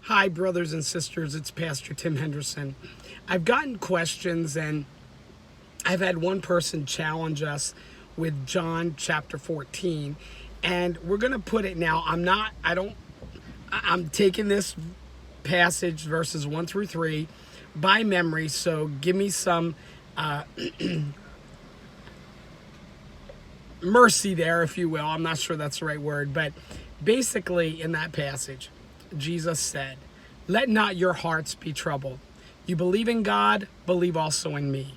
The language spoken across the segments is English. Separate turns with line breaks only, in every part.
Hi, brothers and sisters. It's Pastor Tim Henderson. I've gotten questions, and I've had one person challenge us with John chapter 14, and we're going to put it now. I'm taking this passage, verses 1 through 3, by memory, so give me some mercy there, if you will. I'm not sure that's the right word, but basically in that passage, Jesus said, "Let not your hearts be troubled. You believe in God, believe also in me.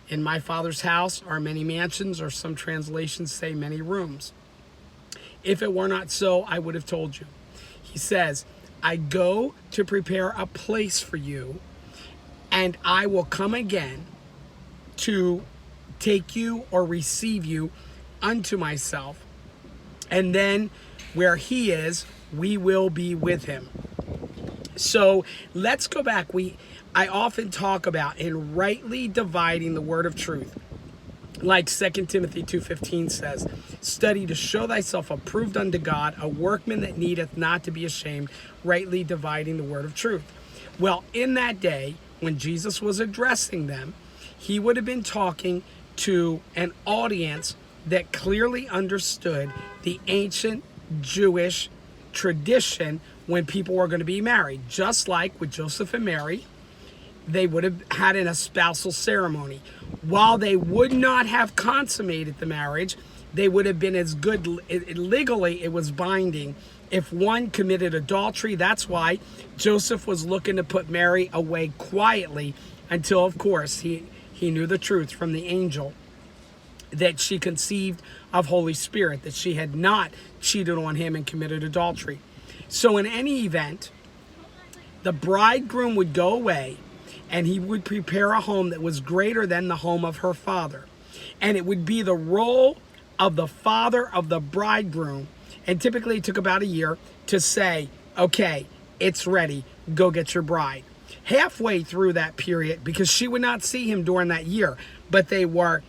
In my Father's house are many mansions," or some translations say many rooms. "If it were not so, I would have told you." He says, "I go to prepare a place for you, and I will come again to take you or receive you unto myself. And then where he is, we will be with him." So let's go back. I often talk about in rightly dividing the word of truth. Like 2 Timothy 2:15 says, "Study to show thyself approved unto God, a workman that needeth not to be ashamed, rightly dividing the word of truth." Well, in that day, when Jesus was addressing them, he would have been talking to an audience that clearly understood the ancient Jewish tradition when people were going to be married. Just like with Joseph and Mary, they would have had an espousal ceremony. While they would not have consummated the marriage, they would have been as good, legally it was binding. If one committed adultery, that's why Joseph was looking to put Mary away quietly until, of course, he knew the truth from the angel that she conceived of Holy Spirit, that she had not cheated on him and committed adultery. So in any event, the bridegroom would go away and he would prepare a home that was greater than the home of her father. And it would be the role of the father of the bridegroom, and typically it took about a year, to say, "Okay, it's ready, go get your bride." Halfway through that period, because she would not see him during that year, but they were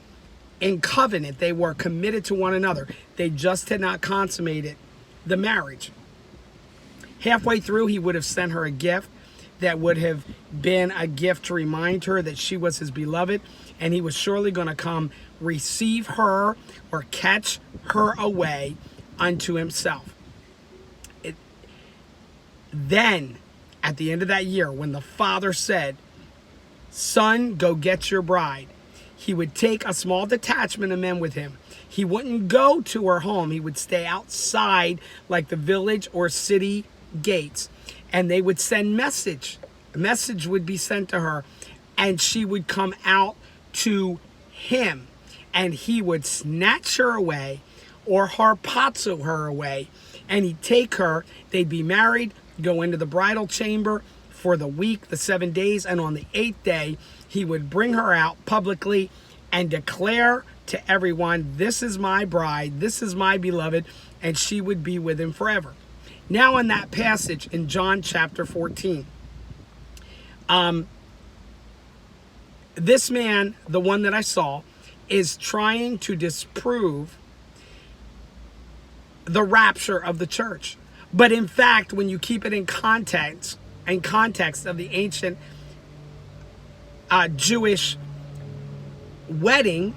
in covenant, they were committed to one another. They just had not consummated the marriage. Halfway through, he would have sent her a gift that would have been a gift to remind her that she was his beloved, and he was surely going to come receive her or catch her away unto himself. Then, at the end of that year, when the father said, "Son, go get your bride," he would take a small detachment of men with him. He wouldn't go to her home. He would stay outside, like the village or city gates, and they would send message. A message would be sent to her, and she would come out to him, and he would snatch her away or harpazo her away, and he'd take her. They'd be married, go into the bridal chamber for the week, the 7 days, and on the 8th day, he would bring her out publicly and declare to everyone, "This is my bride, this is my beloved," and she would be with him forever. Now in that passage in John chapter 14, this man, the one that I saw, is trying to disprove the rapture of the church. But in fact, when you keep it in context of the ancient Jewish wedding,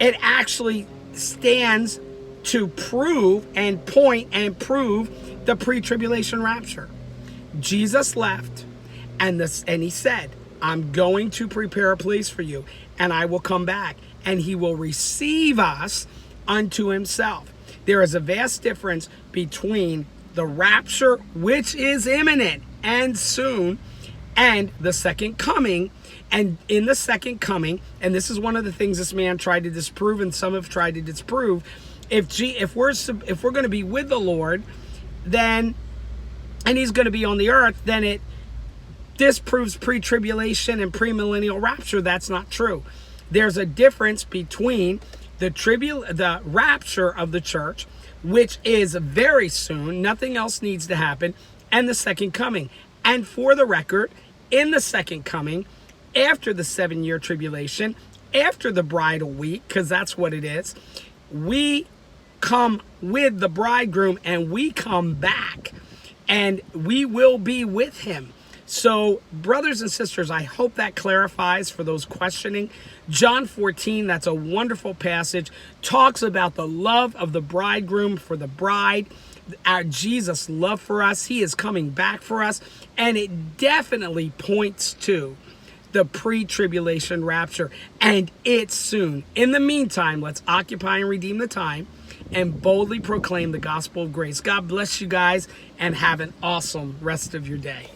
it actually stands to prove and point and prove the pre-tribulation rapture. Jesus left, and he said, "I'm going to prepare a place for you, and I will come back, and he will receive us unto himself." There is a vast difference between the rapture, which is imminent and soon, and the second coming. And in the second coming, and this is one of the things this man tried to disprove, and some have tried to disprove, if we're going to be with the Lord, then, and he's going to be on the earth, then this proves pre-tribulation and premillennial rapture. That's not true. There's a difference between the rapture of the church, which is very soon, nothing else needs to happen, and the second coming. And for the record, in the second coming, after the 7-year tribulation, after the bridal week, because that's what it is, we come with the bridegroom and we come back and we will be with him. So, brothers and sisters, I hope that clarifies for those questioning. John 14, that's a wonderful passage, talks about the love of the bridegroom for the bride, our Jesus' love for us. He is coming back for us, and it definitely points to the pre-tribulation rapture, and it's soon. In the meantime, let's occupy and redeem the time and boldly proclaim the gospel of grace. God bless you guys, and have an awesome rest of your day.